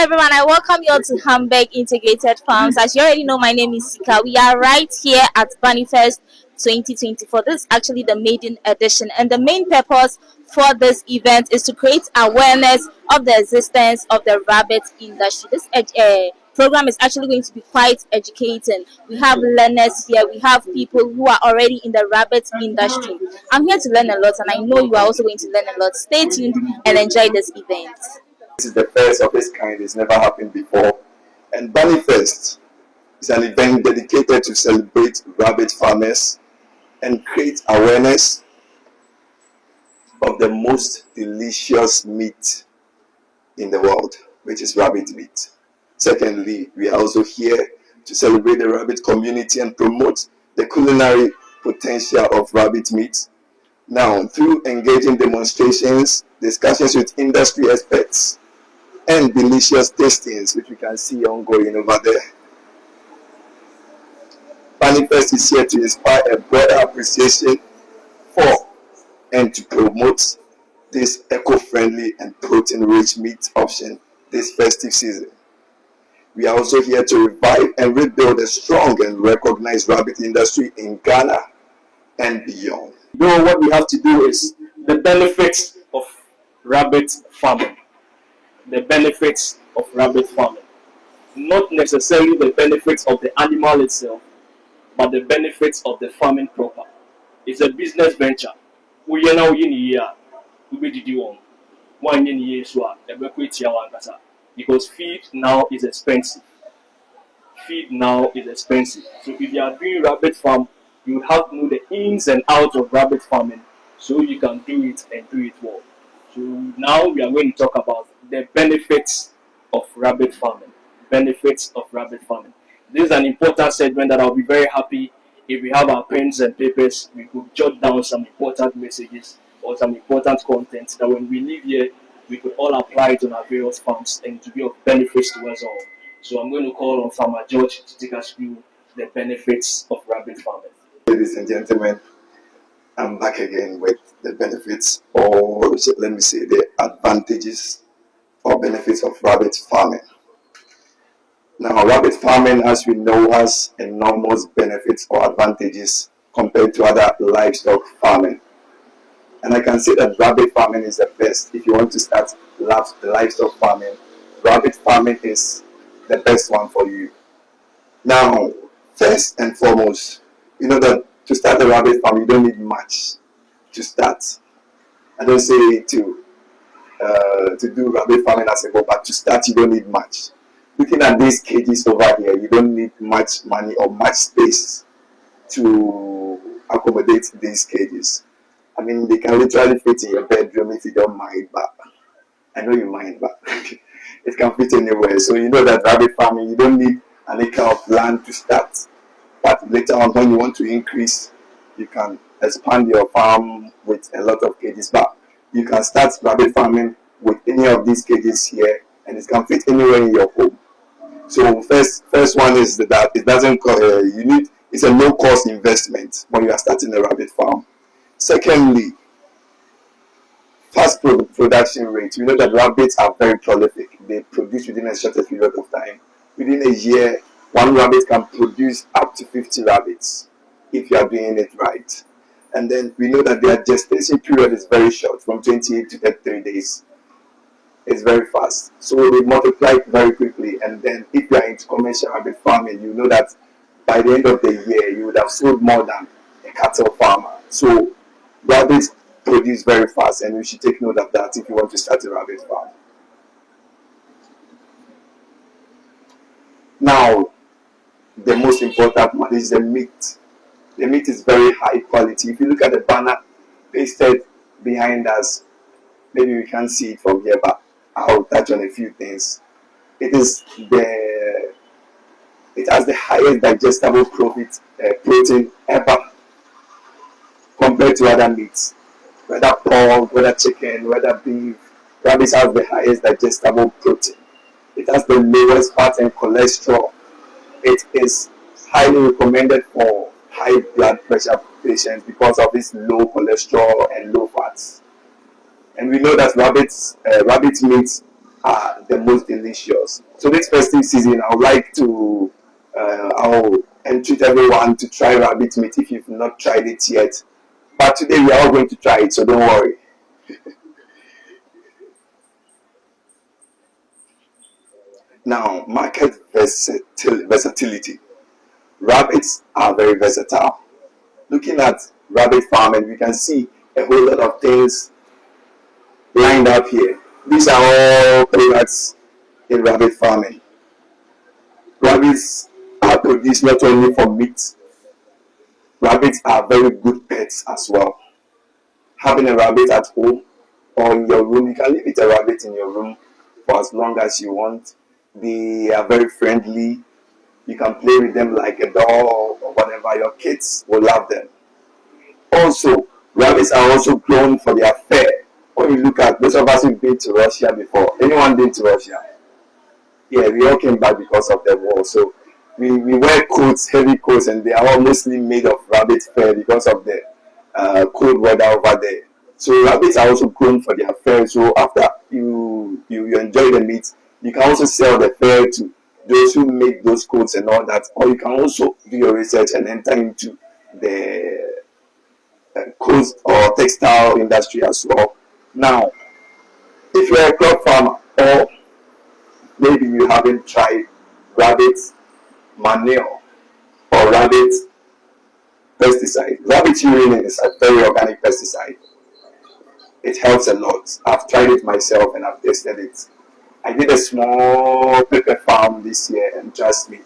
everyone, I welcome you all to Hamburg Integrated Farms. As you already know, my name is Sika. We are right here at Bunnyfest 2024. This is actually the maiden edition, and the main purpose for this event is to create awareness of the existence of the rabbit industry. This program is actually going to be quite educating. We have learners here, we have people who are already in the rabbit industry. I'm here to learn a lot, and I know you are also going to learn a lot. Stay tuned and enjoy this event. This is the first of its kind. It's never happened before. And Bunnyfest is an event dedicated to celebrate rabbit farmers and create awareness of the most delicious meat in the world, which is rabbit meat. Secondly, we are also here to celebrate the rabbit community and promote the culinary potential of rabbit meat. Now, through engaging demonstrations, discussions with industry experts, and delicious tastings, which we can see ongoing over there. Bunnyfest is here to inspire a broader appreciation for and to promote this eco-friendly and protein-rich meat option this festive season. We are also here to revive and rebuild a strong and recognized rabbit industry in Ghana and beyond. What we have to do is the benefits of rabbit farming. The benefits of rabbit farming. Not necessarily the benefits of the animal itself, but the benefits of the farming proper. It's a business venture. Because feed now is expensive. Feed now is expensive. So if you are doing rabbit farm, you have to know the ins and outs of rabbit farming so you can do it and do it well. So now we are going to talk about the benefits of rabbit farming. Benefits of rabbit farming. This is an important segment that I'll be very happy if we have our pens and papers, we could jot down some important messages or some important content that when we leave here, we could all apply it on our various farms and to be of benefits to us all. So I'm going to call on Farmer George to take us through the benefits of rabbit farming. Ladies and gentlemen, I'm back again with the benefits, or let me say the advantages or benefits of rabbit farming. Now, rabbit farming, as we know, has enormous benefits or advantages compared to other livestock farming. And I can say that rabbit farming is the best. If you want to start livestock farming, rabbit farming is the best one for you. Now, first and foremost, you know that to start a rabbit farm, you don't need much to start. I don't say to do rabbit farming as a goal, but to start, you don't need much. Looking at these cages over here, you don't need much money or much space to accommodate these cages. I mean, they can literally fit in your bedroom if you don't mind, but I know you mind, but it can fit anywhere. So you know that rabbit farming, you don't need an acre of land to start. But later on, when you want to increase, you can expand your farm with a lot of cages. But you can start rabbit farming with any of these cages here, and it can fit anywhere in your home. So first one is that it doesn't it's a low cost investment when you are starting a rabbit farm. Secondly, fast production rate. We know that rabbits are very prolific. They produce within a short period of time. Within a year, one rabbit can produce up to 50 rabbits if you are doing it right. And then we know that their gestation period is very short, from 28 to 33 days. It's very fast. So they multiply very quickly. And then if you are into commercial rabbit farming, you know that by the end of the year, you would have sold more than a cattle farmer. So rabbits produce very fast, and you should take note of that if you want to start a rabbit farm. Now, the most important one is the meat. The meat is very high quality. If you look at the banner pasted behind us, maybe we can't see it from here, but I'll touch on a few things. It has the highest digestible protein ever compared to other meats. Whether pork, whether chicken, whether beef, rabbits have the highest digestible protein. It has the lowest fat and cholesterol. It is highly recommended for high blood pressure patients because of its low cholesterol and low fats. And we know that rabbit meat are the most delicious. So this festive season, I would like to I'll entreat everyone to try rabbit meat if you've not tried it yet. But today we are all going to try it, so don't worry. Now, market versatility. Rabbits are very versatile. Looking at rabbit farming, we can see a whole lot of things lined up here. These are all products in rabbit farming. Rabbits are produced not only for meat, rabbits are very good pets as well. Having a rabbit at home or in your room, you can leave it a rabbit in your room for as long as you want. They are very friendly. You can play with them like a doll or whatever. Your kids will love them. Also, rabbits are also grown for their fur. When you look at those of us who've been to Russia before, anyone been to Russia? Yeah, we all came back because of the war. So we wear coats, heavy coats, and they are all mostly made of rabbit fur because of the cold weather over there. So rabbits are also grown for their fur. So after you enjoy the meat, you can also sell the fur to those who make those coats and all that. Or you can also do your research and enter into the clothes or textile industry as well. Now, if you're a crop farmer or maybe you haven't tried rabbit manure or rabbit pesticide, rabbit urine is a very organic pesticide. It helps a lot. I've tried it myself and I've tested it. I did a small pepper farm this year, and trust me,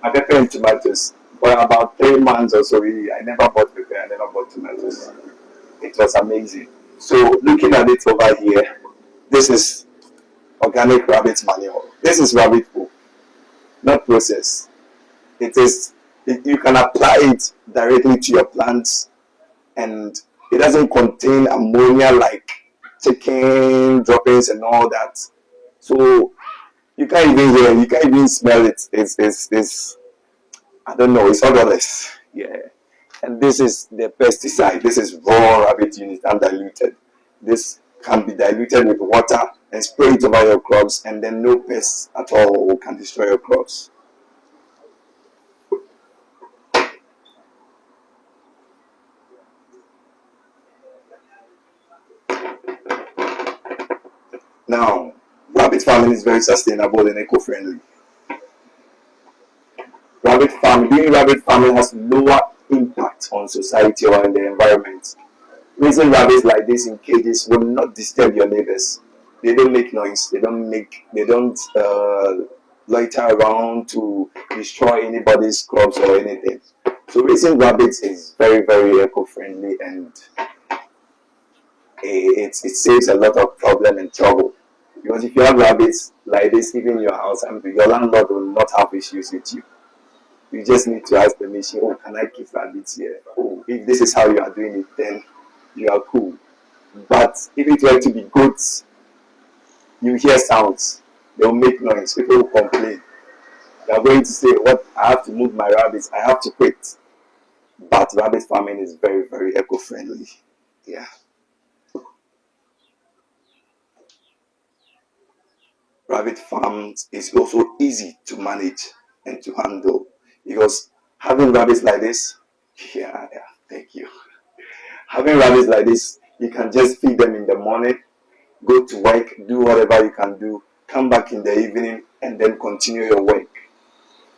my pepper and tomatoes for about 3 months or so. Really, I never bought pepper, I never bought tomatoes. It was amazing. So looking at it over here, this is organic rabbit manure. This is rabbit poo, not processed. You can apply it directly to your plants, and it doesn't contain ammonia like chicken droppings and all that. So you can't even hear, you can't even smell it. It's I don't know, it's odorless. Yeah. And this is the pesticide. This is raw rabbit unit undiluted. This can be diluted with water and spray it over your crops, and then no pests at all can destroy your crops. Now, rabbit farming is very sustainable and eco-friendly. Doing rabbit farming has lower impact on society or in the environment. Raising rabbits like this in cages will not disturb your neighbors. They don't make noise. They don't loiter around to destroy anybody's crops or anything. So raising rabbits is very, very eco-friendly, and it saves a lot of problem and trouble. Because if you have rabbits like this, even in your house, your landlord will not have issues with you. You just need to ask permission. Oh, can I keep rabbits here? Oh, if this is how you are doing it, then you are cool. But if it were to be goats, you hear sounds. They will make noise. People will complain. They are going to say, "What? I have to move my rabbits. I have to quit." But rabbit farming is very, very eco-friendly. Yeah. Rabbit farms is also easy to manage and to handle, because having rabbits like this, thank you. Having rabbits like this, you can just feed them in the morning, go to work, do whatever you can do, come back in the evening, and then continue your work.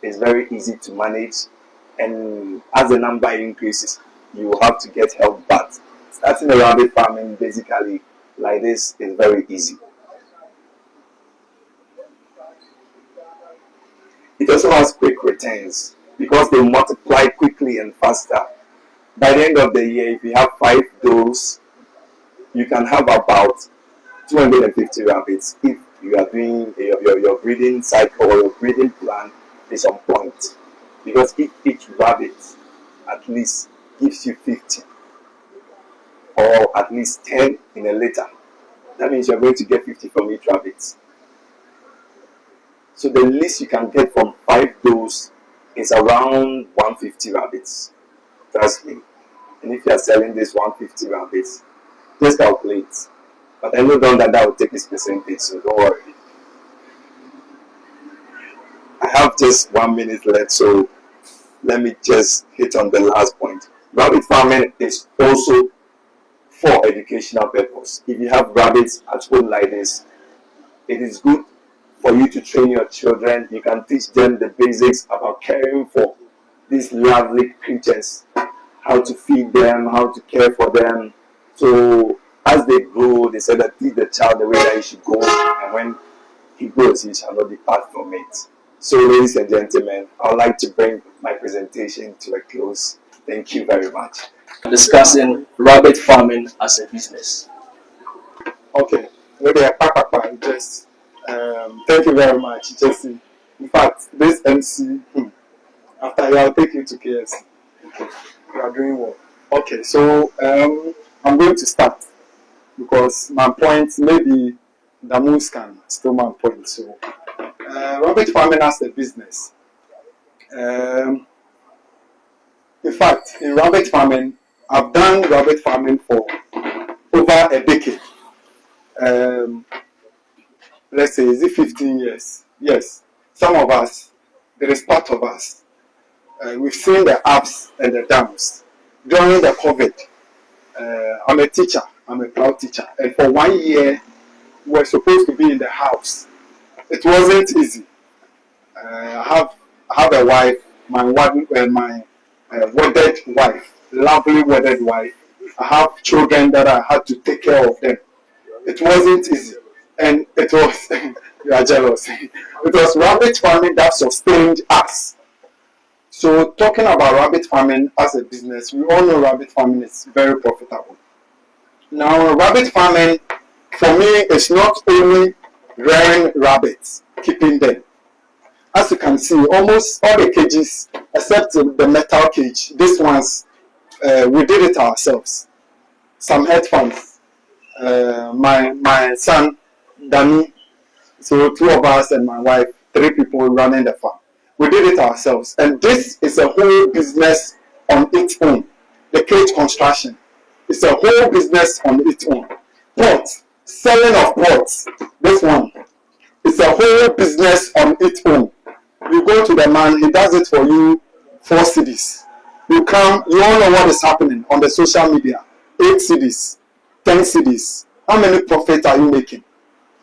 It's very easy to manage, and as the number increases, you will have to get help. But starting a rabbit farming basically like this is very easy. It also has quick returns because they multiply quickly and faster. By the end of the year, if you have 5 does, you can have about 250 rabbits if you are doing your breeding cycle or your breeding plan is on point. Because if each rabbit at least gives you 50 or at least 10 in a litter, that means you're going to get 50 from each rabbit. So the least you can get from 5 does is around 150 rabbits. Trust me. And if you are selling this 150 rabbits, just calculate. But I know that will take its percentage, so don't worry. I have just 1 minute left, so let me just hit on the last point. Rabbit farming is also for educational purpose. If you have rabbits at home like this, it is good for you to train your children. You can teach them the basics about caring for these lovely creatures, how to feed them, how to care for them. So as they grow, they say that teach the child the way that he should go, and when he grows, he shall not depart from it. So, ladies and gentlemen, I would like to bring my presentation to a close. Thank you very much. Discussing rabbit farming as a business. Okay, well, just thank you very much, Jesse. In fact, this MC, after you, I'll take you to KS. You are doing well. Okay, so I'm going to start because my point, maybe the moves can steal my point. So, rabbit farming as a business. In fact, in rabbit farming, I've done rabbit farming for over a decade. Let's say, is it 15 years? Yes. Some of us, there is part of us. We've seen the ups and the downs. During the COVID, I'm a teacher. I'm a proud teacher. And for 1 year, we were supposed to be in the house. It wasn't easy. I have a wife, my wedded wife, lovely wedded wife. I have children that I had to take care of them. It wasn't easy. And it was, you are jealous. It was rabbit farming that sustained us. So talking about rabbit farming as a business, we all know rabbit farming is very profitable. Now, rabbit farming, for me, is not only rearing rabbits, keeping them. As you can see, almost all the cages, except the metal cage, these ones, we did it ourselves. Some headphones. My son, Danny, so 2 of us and my wife, 3 people running the farm. We did it ourselves. And this is a whole business on its own. The cage construction is a whole business on its own. Pots, selling of pots, this one, it's a whole business on its own. You go to the man, he does it for you, 4 cedis. You come, you all know what is happening on the social media. 8 cedis, 10 cedis. How many profit are you making?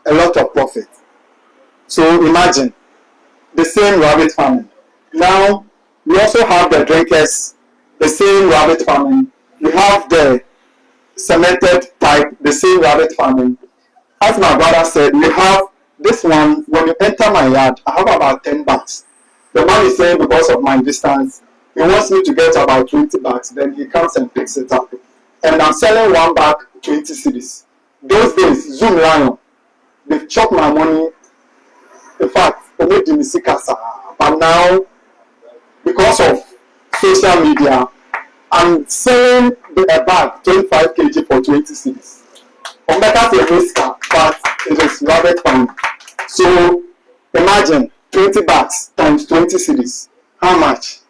A lot of profit. So imagine the same rabbit farming. Now we also have the drinkers, the same rabbit farming. We have the cemented pipe, the same rabbit farming. As my brother said, we have this one. When you enter my yard, I have about 10 bags. The man is saying because of my distance, he wants me to get about 20 bags. Then he comes and picks it up. And I'm selling 1 bag 20 cedis. Those days, Zoom Lion, they've chopped my money. In fact, but now, because of social media, I'm selling a bag 25 kg for 20 cedis. On better say risk, but it is rabbit farming. So imagine 20 bags times 20 cedis. How much?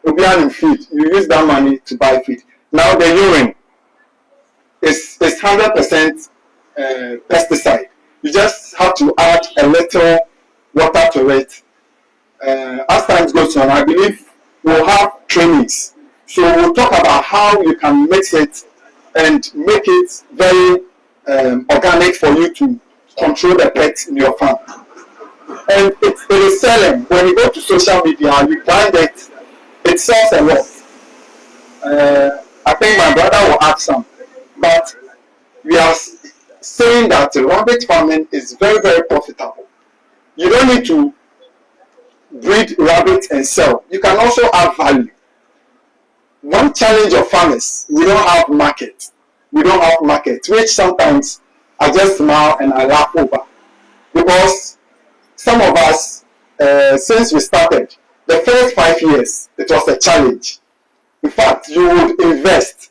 You'll be in feed. You use that money to buy feed. Now the urine is 100% pesticide. You just have to add a little water to it. As time goes on, I believe we'll have trainings. So we'll talk about how you can mix it and make it very organic for you to control the pets in your farm. And it is selling. When you go to social media, you find it, it sells a lot. I think my brother will add some. But we are saying that rabbit farming is very, very profitable. You don't need to breed rabbits and sell. You can also add value. One challenge of farmers, we don't have market. We don't have market, which sometimes I just smile and I laugh over. Because some of us, since we started, the first 5 years, it was a challenge. In fact, you would invest.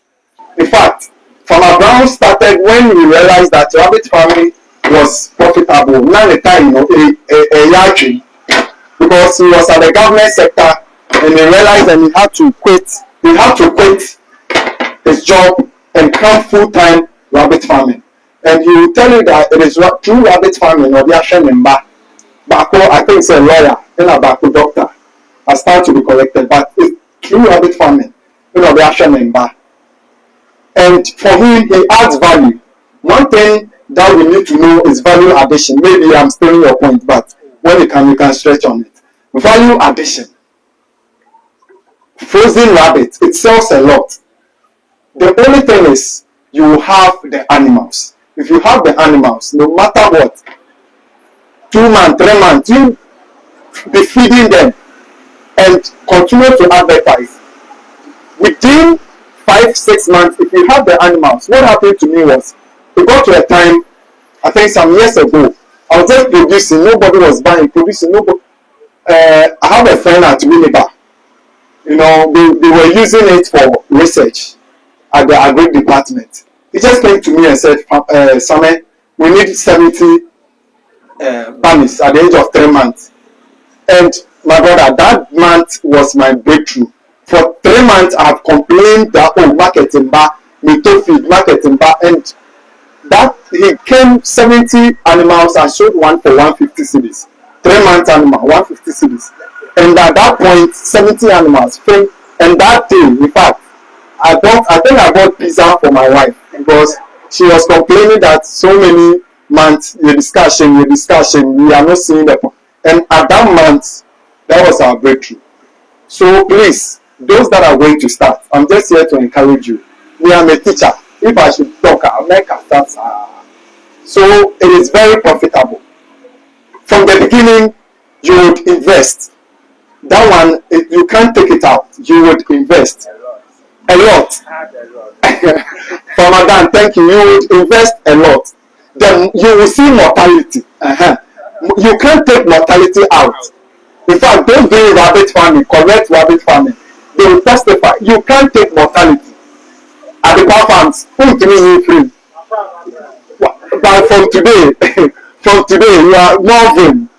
In fact, Farmer Brown started when we realized that rabbit farming was profitable. Now the time, a year tree, because he was at the government sector and he realized that he had to quit. He had to quit his job and come full-time rabbit farming. And he will tell you that it is through rabbit farming or the action in Bako, I think it's a lawyer, then about the doctor. I start to be collected, but it's through rabbit farming, the action and bar. And for him, he adds value. One thing that we need to know is value addition. Maybe I'm stealing your point, but when you can stretch on it. Value addition. Frozen rabbit, it sells a lot. The only thing is you have the animals. If you have the animals, no matter what, 2 months, 3 months, you be feeding them and continue to advertise. Within 5-6 months, if you have the animals, what happened to me was, it got to a time, I think some years ago, I was just producing, nobody was buying, producing, nobody. I have a friend at Winneba. They were using it for research at the agri department. He just came to me and said, Samuel, we need 70 bunnies at the age of 3 months. And my brother, that month was my breakthrough. For 3 months, I have complained that, marketing bar, me to feed, marketing bar, and that he came 70 animals, I sold one for 150 cedis. 3 months animal, 150 cedis. And at that point, 70 animals came, and that day, in fact, I think I bought pizza for my wife because she was complaining that so many months, your discussion, we are not seeing the point. And at that month, that was our breakthrough. So please, those that are going to start, I'm just here to encourage you. Me, I'm a teacher. If I should talk, I'll make a start. So it is very profitable. From the beginning, you would invest. That one, you can't take it out. You would invest a lot. Ramadan, thank you. You would invest a lot. Then you will see mortality. You can't take mortality out. In fact, those doing rabbit farming, correct rabbit farming, they will testify. You can't take mortality. At the power farms, who to me free? But from today, you are moving.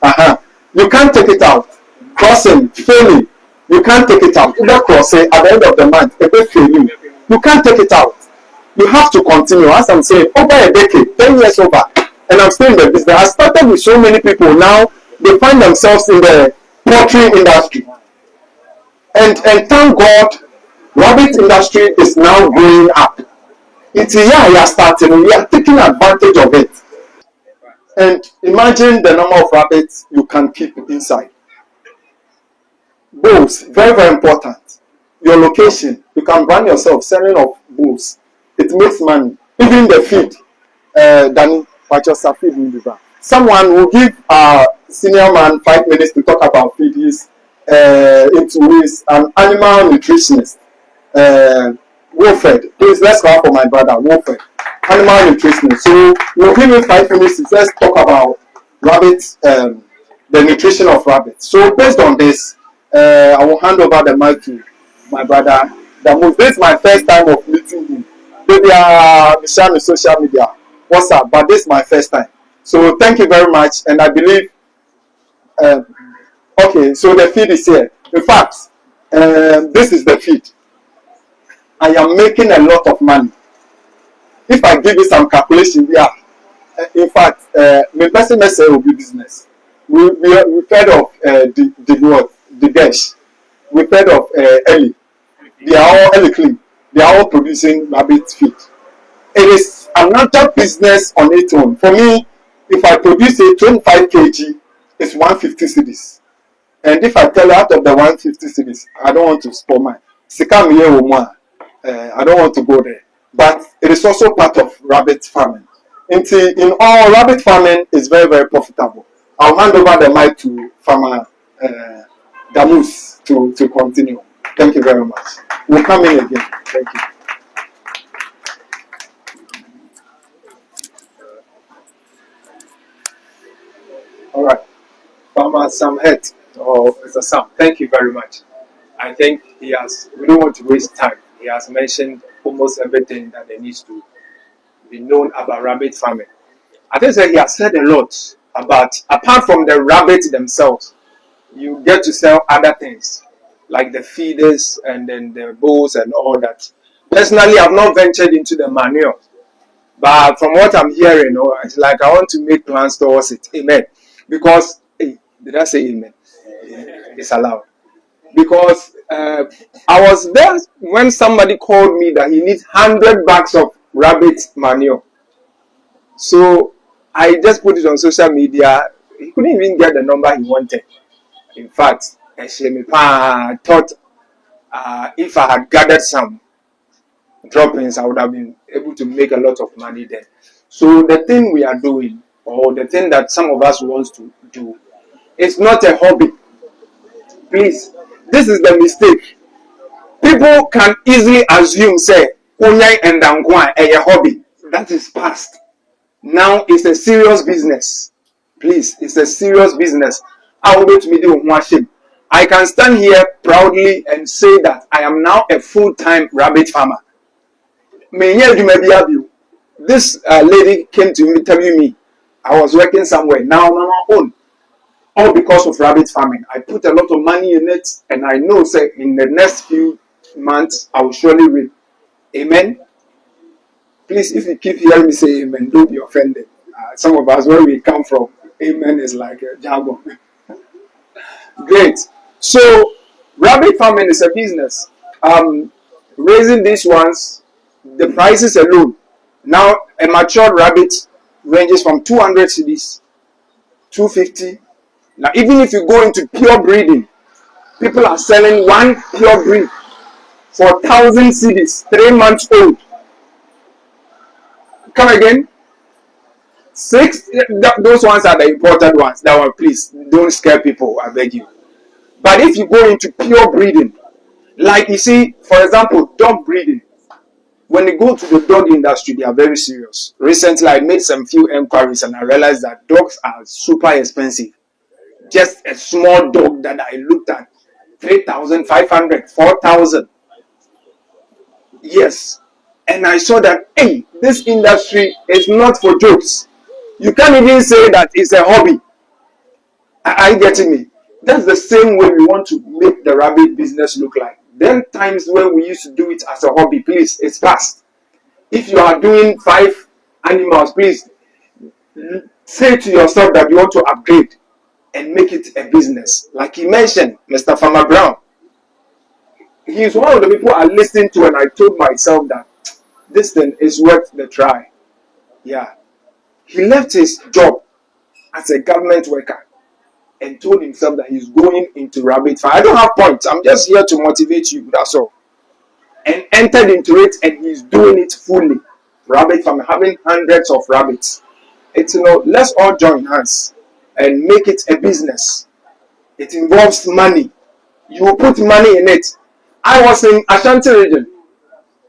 You can't take it out. Crossing, failing, you can't take it out. Either crossing at the end of the month, failing. You can't take it out. You have to continue. As I'm saying, over a decade, 10 years over, and I'm still in the business. I started with so many people. Now they find themselves in the poultry industry. And thank God, rabbit industry is now growing up. It's here we are starting. We are taking advantage of it. And imagine the number of rabbits you can keep inside. Bulls, very, very important. Your location, you can brand yourself selling of bulls. It makes money. Even the feed, Danny, feed will be back. Someone will give a senior man 5 minutes to talk about feed. He's an animal nutritionist. Wilfred, please let's go for my brother, Wilfred. Animal nutritionist. So we'll give him 5 minutes to just talk about rabbits, the nutrition of rabbits. So based on this, I will hand over the mic to my brother. This is my first time of meeting him. Maybe Michelle on social media. What's up? But this is my first time. So thank you very much. And I believe, okay, so the feed is here. In fact, this is the feed. I am making a lot of money. If I give you some calculation here, in fact, my person say will be business. We've heard of the Gesh. We've heard of Ellie. They are all Ellie Clean. They are all producing rabbit feed. It is another business on its own. For me, if I produce a 25 kg, it's 150 cedis. And if I tell you out of the 150 cedis, I don't want to spoil mine. I don't want to go there. But it is also part of rabbit farming. In all, rabbit farming is very, very profitable. I'll hand over the mic to Farmer Damus to continue. Thank you very much. We'll come in again. Thank you. All right. Farmer Sam Het, or Mr. Sam, thank you very much. I think we don't want to waste time. He has mentioned almost everything that there needs to be known about rabbit farming. I think that he has said a lot about, apart from the rabbits themselves, you get to sell other things like the feeders and then the bowls and all that. Personally, I've not ventured into the manure, but from what I'm hearing, it's like I want to make plans towards it. Amen. Because, hey, did I say amen? It's allowed. Because I was there when somebody called me that he needs 100 bags of rabbit manure. So I just put it on social media. He couldn't even get the number he wanted. In fact, I thought if I had gathered some droppings, I would have been able to make a lot of money then. So the thing we are doing, or the thing that some of us wants to do, it's not a hobby. Please, this is the mistake. People can easily assume, say, Unyai and Dangwa a hobby. That is past. Now it's a serious business. Please, it's a serious business. I will to do one. I can stand here proudly and say that I am now a full-time rabbit farmer. This lady came to interview me. I was working somewhere. Now I'm on my own. All because of rabbit farming. I put a lot of money in it, and I know, say, in the next few months, I will surely reap. Amen. Please, if you keep hearing me say amen, don't be offended. Some of us, where we come from, amen is like a jargon. Great. So, rabbit farming is a business. Raising these ones, the prices alone. Now, a matured rabbit ranges from 200 cedis, 250. Now, even if you go into pure breeding, people are selling one pure breed for 1,000 cedis, 3 months old. Come again? 6, those ones are the important ones. That one, please, don't scare people, I beg you. But if you go into pure breeding, like you see, for example, dog breeding, when they go to the dog industry, they are very serious. Recently, I made some few inquiries and I realized that dogs are super expensive. Just a small dog that I looked at, 3,500, 4,000. Yes. And I saw that, hey, this industry is not for jokes. You can't even say that it's a hobby. Are you getting me? That's the same way we want to make the rabbit business look like. Then times when we used to do it as a hobby, please, it's past. If you are doing 5 animals, please say to yourself that you want to upgrade and make it a business. Like he mentioned, Mr. Farmer Brown. He is one of the people I listened to, and I told myself that this thing is worth the try. Yeah. He left his job as a government worker and told himself that he's going into rabbit farm. I don't have points. I'm just here to motivate you. That's all. And entered into it, and he's doing it fully. Rabbit farm, having hundreds of rabbits. It's, let's all join hands and make it a business. It involves money. You will put money in it. I was in Ashanti region,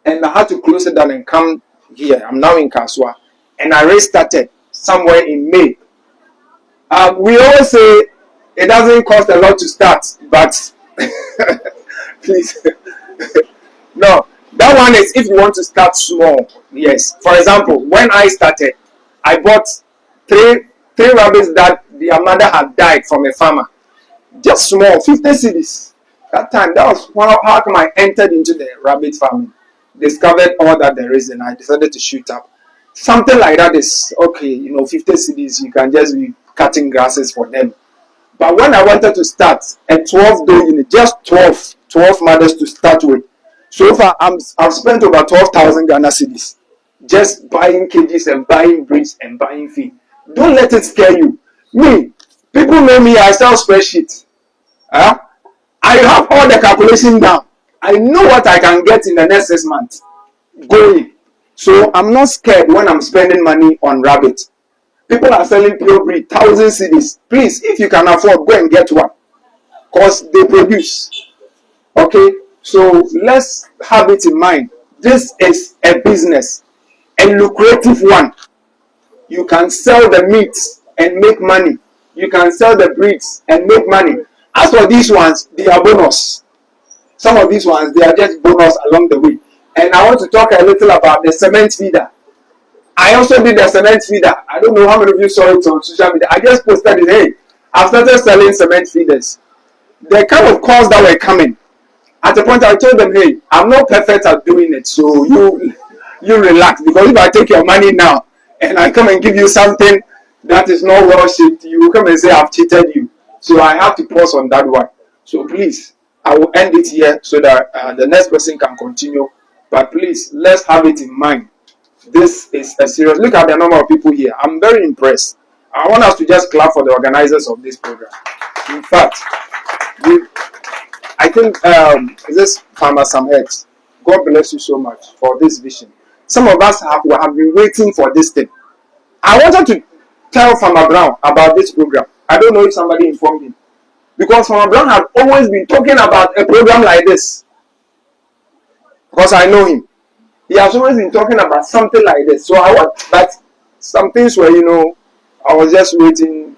and I had to close it down and come here. I'm now in Kaswa, and I restarted somewhere in May. We always say it doesn't cost a lot to start, but please, no. That one is if you want to start small. Yes. For example, when I started, I bought three rabbits that their mother had died from a farmer. Just small, 50 cedis. That time, that was how come I entered into the rabbit farming. Discovered all that there is, and I decided to shoot up. Something like that is okay, 50 cedis, you can just be cutting grasses for them. But when I wanted to start, a 12 doe unit, just 12 mothers to start with. So far, I've spent over 12,000 Ghana cedis just buying cages and buying breeds and buying feed. Don't let it scare you. Me, people know me, I sell spreadsheets. I have all the calculation down. I know what I can get in the next 6 months going. So I'm not scared when I'm spending money on rabbit. People are selling pure breed, 1,000 cedis. Please, if you can afford, go and get one. Because they produce. Okay? So let's have it in mind. This is a business, a lucrative one. You can sell the meat and make money. You can sell the breeds and make money. As for these ones, they are bonus. Some of these ones, they are just bonus along the way. And I want to talk a little about the cement feeder. I also did the cement feeder. I don't know how many of you saw it on social media. I just posted it. Hey, I've started selling cement feeders. The kind of calls that were coming. At the point I told them, hey, I'm not perfect at doing it, so you relax. Because if I take your money now and I come and give you something that is not well shaped, you will come and say I've cheated you. So I have to pause on that one. So please, I will end it here so that the next person can continue. But please, let's have it in mind. This is a serious. Look at the number of people here. I'm very impressed. I want us to just clap for the organizers of this program. In fact, I think this Farmer Sam Heads, God bless you so much for this vision. Some of us have been waiting for this thing. I wanted to tell Farmer Brown about this program. I don't know if somebody informed him. Because Farmer Brown had always been talking about a program like this. Because I know him. He has always been talking about something like this. So I want, but some things were, I was just waiting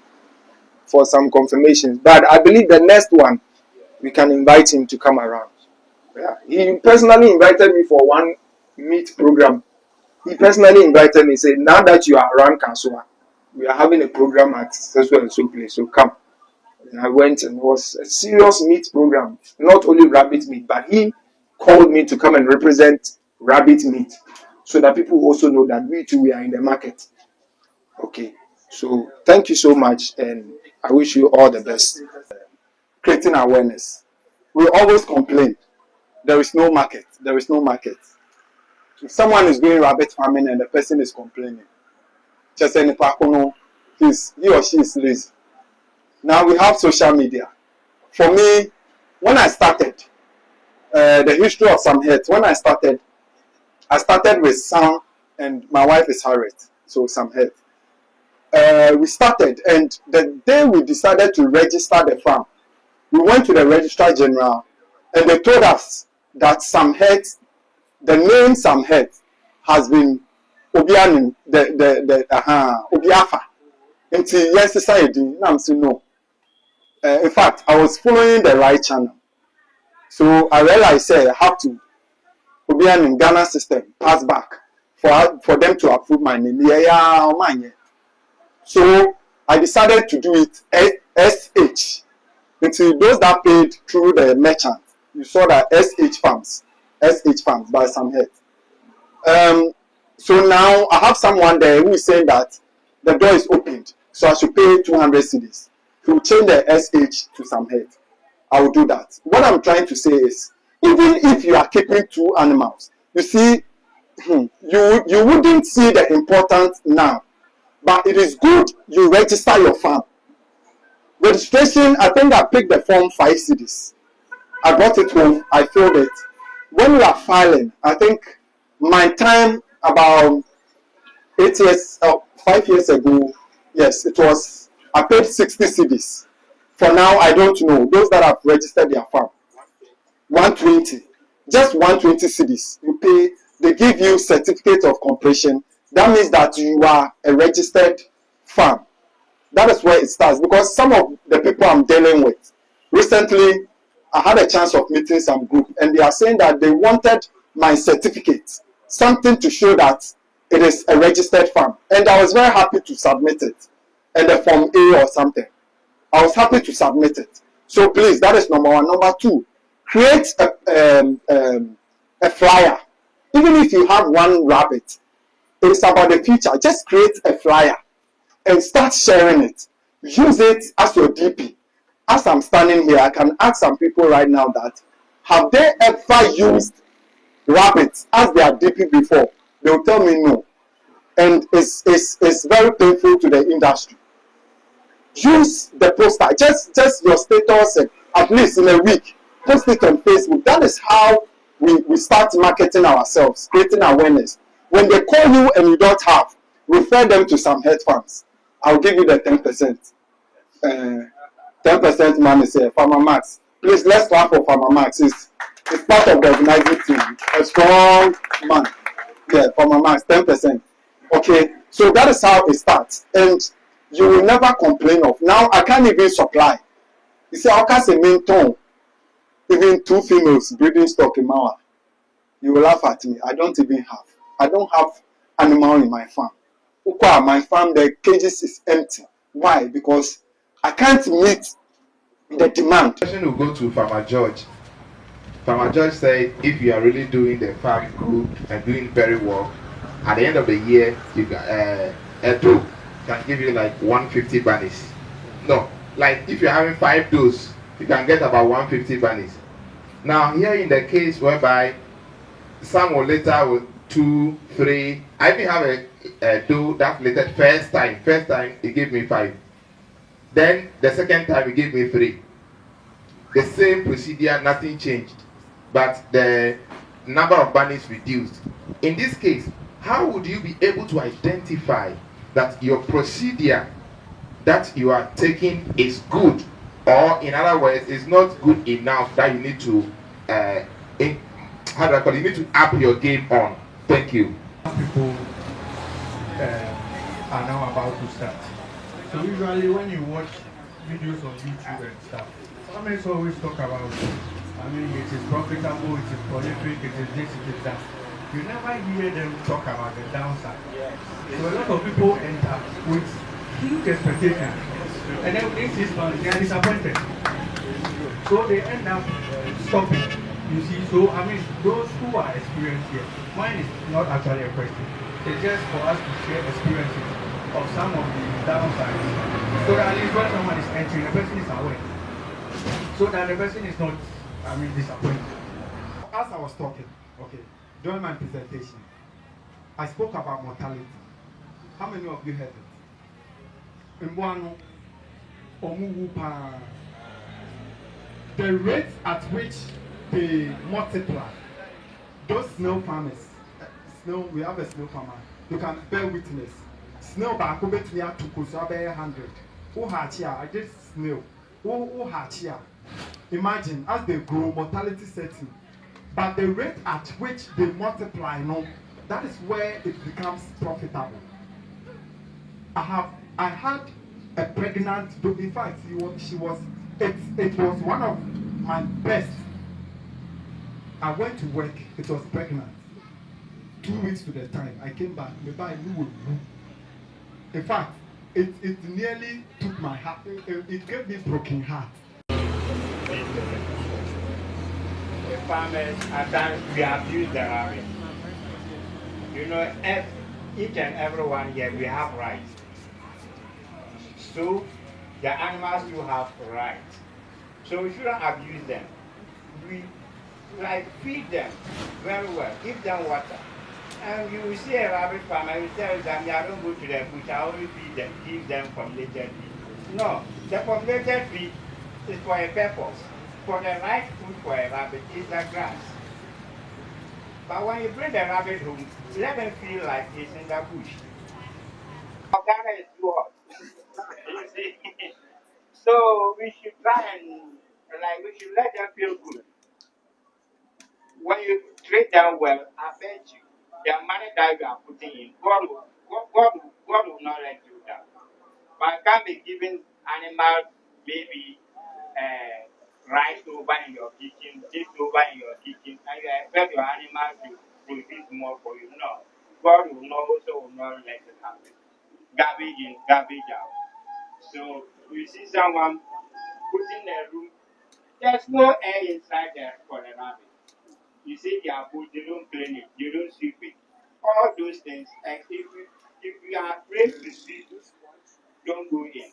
for some confirmations. But I believe the next one, we can invite him to come around. Yeah. He personally invited me for one meet program. He personally invited me, said, now that you are around Kansua, we are having a program at so and so place, so come. And I went, and it was a serious meat program, not only rabbit meat, but he called me to come and represent rabbit meat so that people also know that we too, we are in the market. Okay, so thank you so much, and I wish you all the best. Creating awareness. We always complain. There is no market. There is no market. If someone is doing rabbit farming and the person is complaining, just say, he or she is lazy. Now we have social media. For me, when I started, the history of Sam Head, when I started with Sam, and my wife is Harriet, so Sam Head. We started, and the day we decided to register the farm, we went to the Registrar General, and they told us that Sam Head, the name Sam Head, has been Obianin, Obiafa. Until yes, society, I'm saying no. In fact, I was following the right channel. So I realized I have to be in Ghana system, pass back for them to approve my name. So I decided to do it SH. Until those that paid through the merchant, you saw that SH Farms by Sam Head. So now I have someone there who is saying that the door is opened, so I should pay 200 cedis. He will change the SH to Sam Head. I will do that. What I'm trying to say is, even if you are keeping 2 animals, you see, you wouldn't see the importance now. But it is good you register your farm. Registration, I think I picked the form 5 cedis. I brought it home, I filled it. When we are filing, I think my time about 5 years ago, yes, it was, I paid 60 cedis. For now, I don't know. Those that have registered their farm, 120, just 120 cedis. You pay. They give you certificate of completion. That means that you are a registered farm. That is where it starts. Because some of the people I'm dealing with, recently, I had a chance of meeting some group, and they are saying that they wanted my certificate, something to show that it is a registered farm. And I was very happy to submit it. And the form A or something. I was happy to submit it. So please, that is number 1. Number 2, create a flyer. Even if you have 1 rabbit, it's about the future. Just create a flyer and start sharing it. Use it as your DP. As I'm standing here, I can ask some people right now that have they ever used rabbits as their DP before? They will tell me no. And it's very painful to the industry. Use the poster, just your status, at least in a week. Post it on Facebook. That is how we start marketing ourselves, creating awareness. When they call you and you don't have, refer them to some head farms. I'll give you the 10%. 10% man is Farmer Max. Please, let's clap for Farmer Max. It's part of the organizing team. A strong man. Yeah, Farmer Max, 10%. Okay, so that is how it starts. And you will never complain of. Now, I can't even supply. You see, how can say main tone? Even 2 females breeding stock in Mawa. You will laugh at me. I don't even have. I don't have animal in my farm. My farm, the cages is empty. Why? Because I can't meet the demand. The question will go to Farmer George. Farmer George said, if you are really doing the farm good and doing very well, at the end of the year, you got Edo can give you like 150 bunnies. No, like if you're having 5 does you can get about 150 bunnies. Now, here in the case whereby some will later with 2, 3, I even have a doe that later first time it gave me 5. Then the second time it gave me 3. The same procedure, nothing changed, but the number of bunnies reduced. In this case, how would you be able to identify that your procedure that you are taking is good, or in other words, is not good enough that you need to, how do I call it? You need to up your game on? Thank you. People are now about to start. So usually when you watch videos on YouTube and stuff, comments always talk about, it is profitable, it is prolific, it is this, it is that. You never hear them talk about the downside. So a lot of people end up with huge expectations, and then within 6 months they are disappointed. So they end up stopping. You see, so those who are experienced here, mine is not actually a question. It's just for us to share experiences of some of the downsides. So that at least when someone is entering, the person is aware. So that the person is not, disappointed. As I was talking, okay, during my presentation, I spoke about mortality. How many of you heard it? Mbuano, Omuwupa. The rate at which they multiply, those snail farmers, we have a snail farmer, you can bear witness. Snail back over to near to Kusabe 100. Who hachia, I did snail. Who hachia. Imagine as they grow, mortality setting. But the rate at which they multiply, that is where it becomes profitable. I had a pregnant, in fact, it was one of my best. I went to work, it was pregnant. 2 weeks to the time, I came back, in fact, it nearly took my heart, it gave me broken heart. The farmers, at times, we abuse the rabbit. Each and everyone here, we have rights. So, the animals do have rights. So we shouldn't abuse them. We feed them very well, give them water. And you will see a rabbit farmer, you tell them, I don't go to the bush, I only feed them, give them formulated feed. No, the formulated feed is for a purpose. For the right food for a rabbit is the grass. But when you bring the rabbit home, let them feel like it's in the bush. Ghana is too hot. You see? So we should try and, we should let them feel good. When you treat them well, I bet you, the money that you are putting in, God will not let you down. One can't be giving animals maybe rice over in your kitchen, this over in your kitchen, and you expect your animals to produce more for you. No. God will not let it happen. Garbage in, garbage out. So you see someone putting a room, there's no air inside there for the rabbit. You see their food, they don't clean it, they don't sweep it. All those things, and if you are afraid to sweep, don't go in.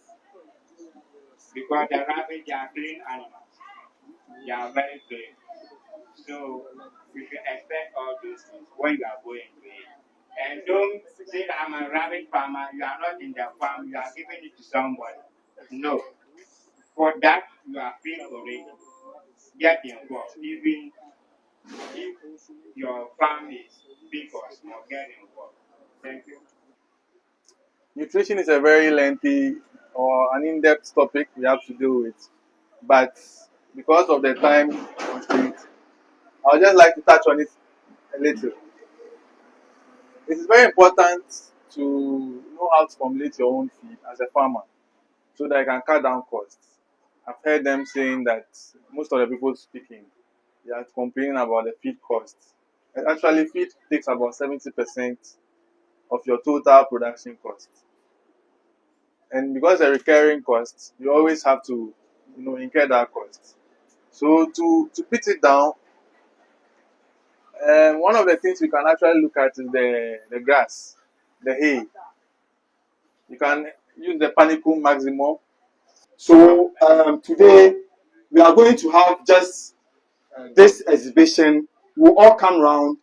Because the rabbit, they are clean animals. They are very clean. So you should expect all those things when you are going to it. And don't say that I'm a rabbit farmer, you are not in the farm, you are giving it to somebody. No. For that, you are free already. Get involved. Even if your farm is big or small, get involved. Thank you. Nutrition is a very lengthy or an in-depth topic we have to deal with. But because of the time constraint, I would just like to touch on it a little. It is very important to know how to formulate your own feed as a farmer so that you can cut down costs. I've heard them saying that most of the people speaking, they are complaining about the feed costs. And actually, feed takes about 70% of your total production cost. And because it's a recurring cost, you always have to, incur that cost. So to put it down, one of the things we can actually look at is the grass, the hay. You can use the panicum maximum. So today we are going to have just this exhibition. We'll all come round.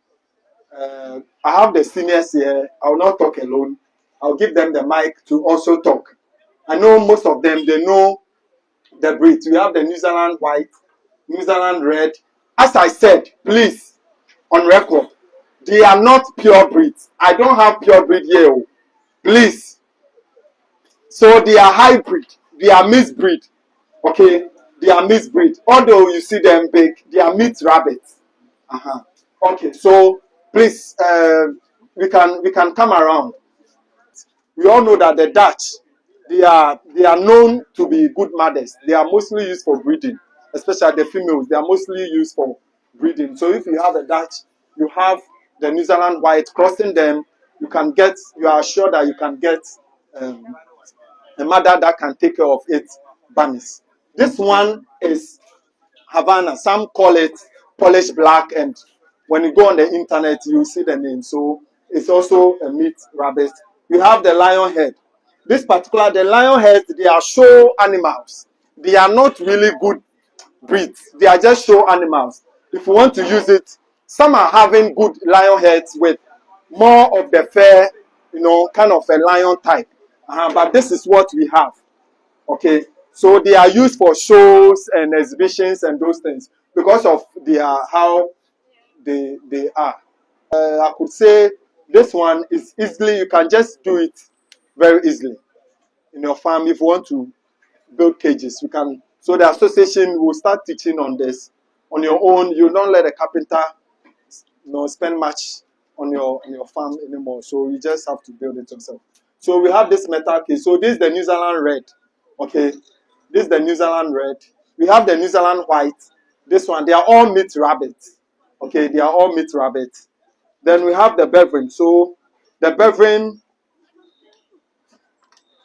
I have the seniors here. I will not talk alone. I'll give them the mic to also talk. I know most of them, they know the breeds. We have the New Zealand white, New Zealand red. As I said, please, on record, they are not pure breeds. I don't have pure breed here. Please. So they are hybrid. They are mixed breed. Okay? They are mixed breed. Although you see them big, they are mixed rabbits. Okay, so please, we can come around. We all know that the Dutch, they are known to be good mothers. They are mostly used for breeding, especially the females. They are mostly used for breeding. So if you have a Dutch, you have the New Zealand white, crossing them, you are sure that you can get a mother that can take care of 8 bunnies. This one is Havana. Some call it Polish black, and when you go on the internet, you see the name. So it's also a meat rabbit. We have the lion head. The lion heads, they are show animals. They are not really good breeds. They are just show animals. If you want to use it, some are having good lion heads with more of the fair, kind of a lion type. But this is what we have. Okay, so they are used for shows and exhibitions and those things because of how they are. I could say this one is easily, you can just do it very easily in your farm. If you want to build cages, you can. So the association will start teaching on this on your own. You don't let a carpenter spend much on your farm anymore. So you just have to build it yourself. So we have this metal cage. So this is the New Zealand red. Okay, this is the New Zealand red. We have the New Zealand white. This one, they are all meat rabbits. Okay, they are all meat rabbits. Then we have the Beveren. So the Beveren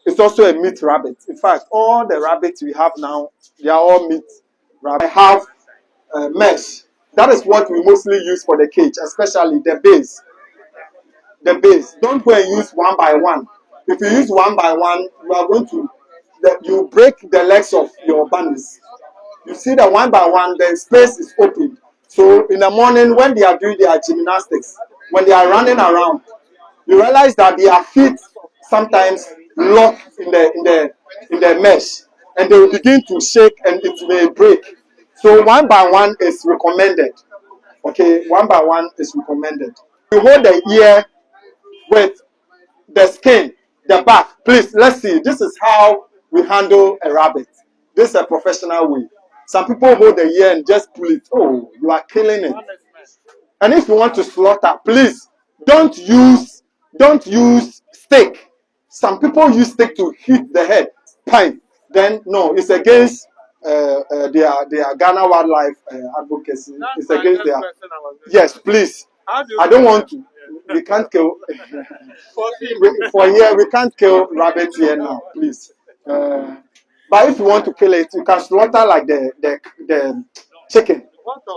is also a meat rabbit. In fact, all the rabbits we have now, they are all meat rabbits. I have mesh. That is what we mostly use for the cage, especially the base. The base. Don't go and use one by one. If you use one by one, you are going to you break the legs of your bunnies. You see that one by one, the space is open. So in the morning, when they are doing their gymnastics, when they are running around, you realize that their feet sometimes lock in the mesh, and they will begin to shake, and it may break. So one by one is recommended. Okay, one by one is recommended. You hold the ear with the skin, the back. Please, let's see. This is how we handle a rabbit. This is a professional way. Some people hold the ear and just pull it. Oh, you are killing it. And if you want to slaughter, please don't use stick. Some people use stick to hit the head. Fine. Then no, it's against their Ghana wildlife advocacy. It's against their. Yes, please. I don't want to. We can't kill. For here, we can't kill rabbits here now, please. But if you want to kill it, you can slaughter like the chicken.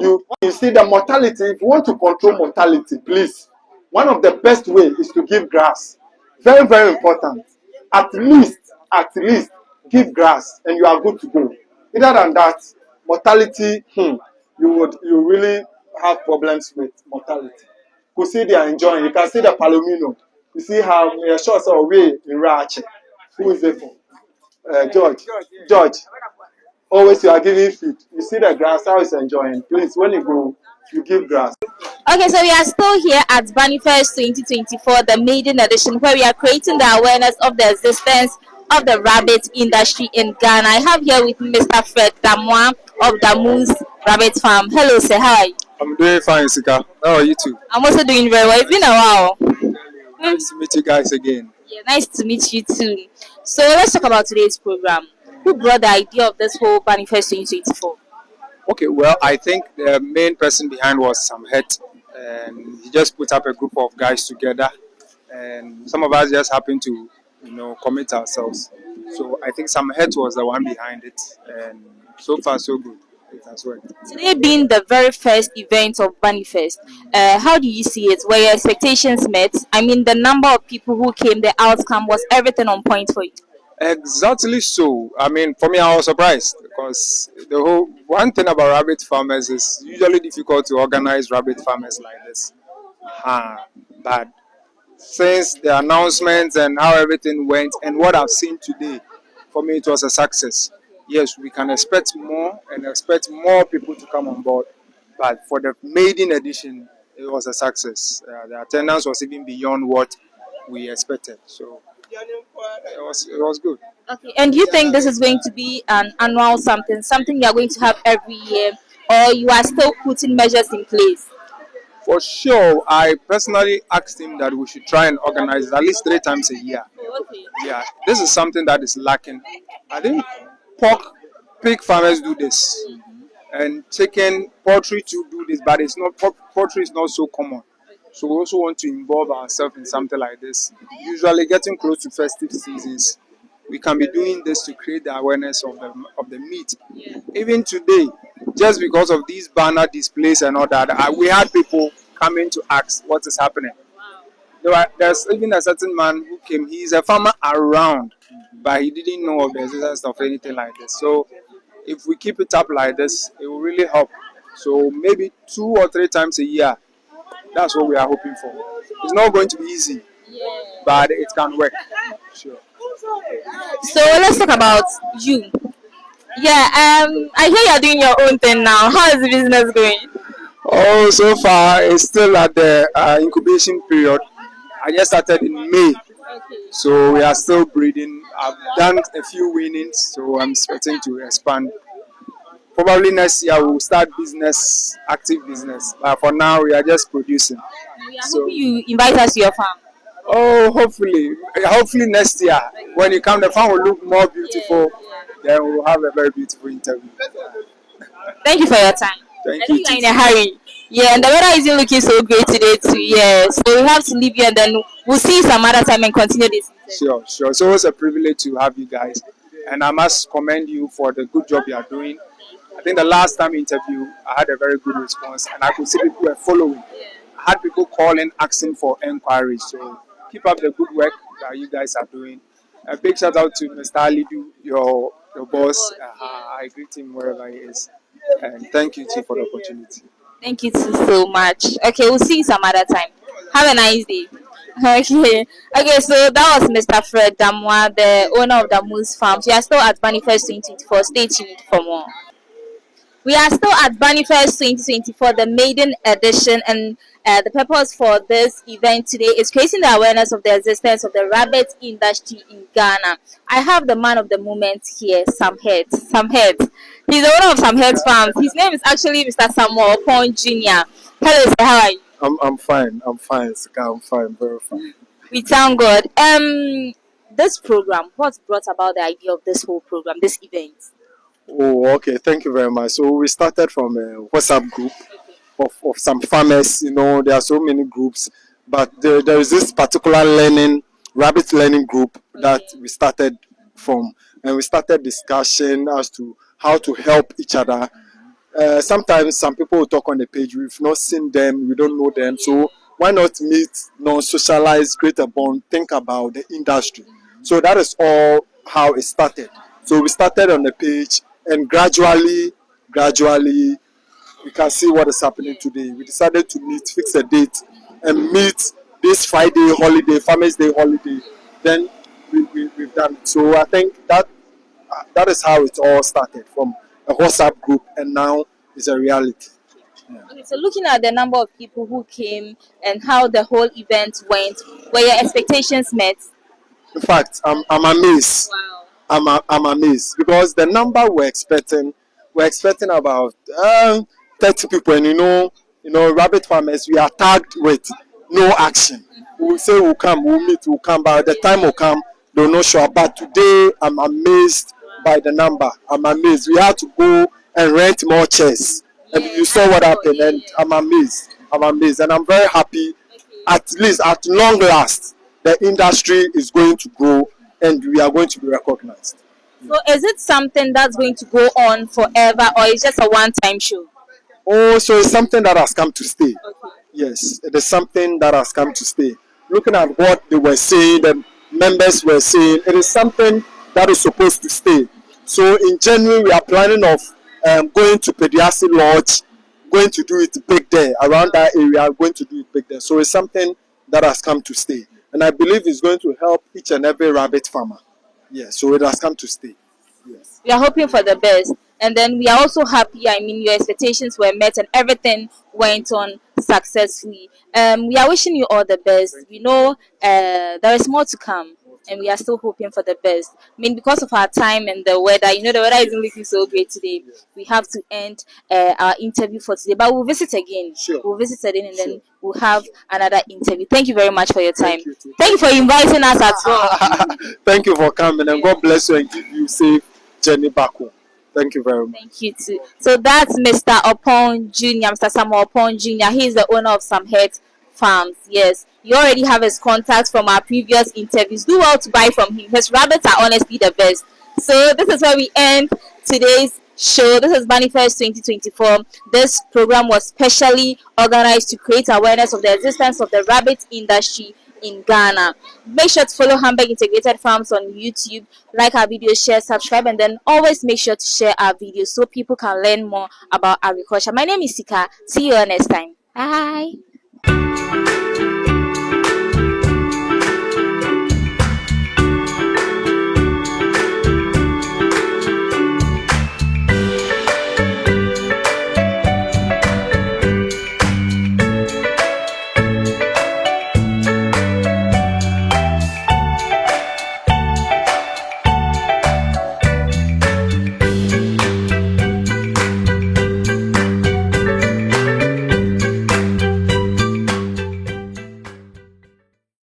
You see the mortality. If you want to control mortality, please, one of the best ways is to give grass. Very, very important. At least give grass, and you are good to go. Other than that, mortality, you really have problems with mortality. You see they are enjoying. You can see the palomino. You see how we are sure so away in RACoG. Who is it for? George. Always you are giving feed. You see the grass, how it's enjoying. Please, when you go, you give grass. Okay, so we are still here at Bunnyfest 2024, the maiden edition, where we are creating the awareness of the existence of the rabbit industry in Ghana. I have here with Mr. Fred Damwa of Damu's Rabbit Farm. Hello, sir. How are you? I'm doing fine, Sika. How are you too? I'm also doing very well. It's been a while. Nice to meet you guys again. Yeah, nice to meet you too. So let's talk about today's program. Who brought the idea of this whole Bunnyfest 2024? Okay, well, I think the main person behind was Sam Het, and he just put up a group of guys together, and some of us just happened to, commit ourselves. So I think Sam Het was the one behind it, and so far so good. It has worked. Today being the very first event of Bunnyfest, how do you see it? Were your expectations met? I mean, the number of people who came, the outcome, was everything on point for you? Exactly so. I mean, for me, I was surprised because the whole one thing about rabbit farmers is usually difficult to organize rabbit farmers like this. But since the announcements and how everything went and what I've seen today, for me, it was a success. Yes, we can expect more and expect more people to come on board. But for the maiden edition, it was a success. The attendance was even beyond what we expected. So it was good. Okay, and do you think this is going to be an annual something you are going to have every year, or you are still putting measures in place? For sure, I personally asked him that we should try and organize it at least 3 times a year. Okay. Yeah, this is something that is lacking. I think pig farmers do this, and chicken, poultry to do this, but it's not poultry is not so common. So we also want to involve ourselves in something like this. Usually, getting close to festive seasons, we can be doing this to create the awareness of the meat. Even today, just because of these banner displays and all that, we had people coming to ask what is happening. There's even a certain man who came. He's a farmer around, but he didn't know of the existence of anything like this. So if we keep it up like this, it will really help. So maybe 2 or 3 times a year. That's what we are hoping for. It's not going to be easy, but it can work. Sure. So let's talk about you. Yeah, I hear you're doing your own thing now. How is the business going? Oh, so far it's still at the incubation period. I just started in May, so we are still breeding. I've done a few winnings, so I'm expecting to expand. Probably next year we'll start active business. But for now, we are just producing. We are So, hoping you invite us to your farm. oh, hopefully next year when you come, the farm will look more beautiful. Then we'll have a very beautiful interview. Thank you for your time. Thank I you. think you're in a hurry. Yeah, and the weather isn't looking so great today too. Yeah, so we have to leave you and then we'll see you some other time and continue this. Sure. It's always a privilege to have you guys, and I must commend you for the good job you are doing. I think the last time interview, I had a very good response, and I could see people were following. I had people calling, asking for enquiries. So keep up the good work that you guys are doing. A big shout out to Mr. Alidu, your boss. I greet him wherever he is, and thank you too for the opportunity. Thank you too so much. Okay, we'll see you some other time. Have a nice day. Okay, so that was Mr. Fred Damwa, the owner of the Moose Farms. We are still at Bunnyfest 2024. Stay tuned for more. We are still at Bunnyfest 2024, the maiden edition, and the purpose for this event today is creating the awareness of the existence of the rabbit industry in Ghana. I have the man of the moment here, Sam Heads. Sam Heads. He's the owner of Sam Heads Farms. His name is actually Mr. Samuel Pond Jr. Hello, sir. How are you? I'm fine, Sika. I'm fine, very fine. We thank God. This program, what brought about the idea of this whole program, this event? Oh, okay. Thank you very much. So we started from a WhatsApp group of some farmers. You know, there are so many groups, but there is this particular rabbit learning group that we started from, and we started discussion as to how to help each other. Sometimes some people will talk on the page. We've not seen them. We don't know them. So why not meet, socialize, create a bond, think about the industry. So that is all how it started. So we started on the page, and gradually, we can see what is happening today. We decided to fix a date, and meet this Friday holiday, Farmers Day holiday. Then we've done it. So I think that is how it all started, from a WhatsApp group, and now it's a reality. Okay, so looking at the number of people who came and how the whole event went, were your expectations met? In fact, I'm amazed. Wow. I'm amazed because the number we're expecting about 30 people, and rabbit farmers, we are tagged with no action. We'll say we'll come, we'll meet, we'll come, but the time will come, they'll not show up. But today, I'm amazed by the number. I'm amazed. We had to go and rent more chairs, and you saw what happened, and I'm amazed, and I'm very happy. At least, at long last, the industry is going to grow, and we are going to be recognized. So is it something that's going to go on forever, or is just a one-time show? Oh, so it's something that has come to stay. Okay. Yes, it is something that has come to stay. Looking at what they were saying, the members were saying, it is something that is supposed to stay. So in January, we are planning of going to Pediasi Lodge, going to do it big there. Around that area, going to do it big there. So it's something that has come to stay. And I believe it's going to help each and every rabbit farmer. Yeah, so it has come to stay. Yes. We are hoping for the best. And then we are also happy. I mean, your expectations were met and everything went on successfully. We are wishing you all the best. We know there is more to come, and we are still hoping for the best. I mean, because of our time and the weather, the weather isn't looking so great today. We have to end our interview for today, but we'll visit again. Sure. We'll visit again, and then we'll have another interview. Thank you very much for your time. Thank you too. Thank you for inviting us as well. Thank you for coming, and God bless you and give you safe journey back home. Thank you very much. Thank you too. So that's Mr. Opon Jr., Mr. Samuel Opon Jr. He is the owner of Some Head Farms. Yes, you already have his contacts from our previous interviews. Do well to buy from him. His rabbits are honestly the best. So this is where we end today's show. This is Bunnyfest 2024. This program was specially organized to create awareness of the existence of the rabbit industry in Ghana. Make sure to follow Hamburg Integrated Farms on YouTube, like our videos, share, subscribe, and then always make sure to share our videos so people can learn more about agriculture. My name is Sika. See you all next time. Bye.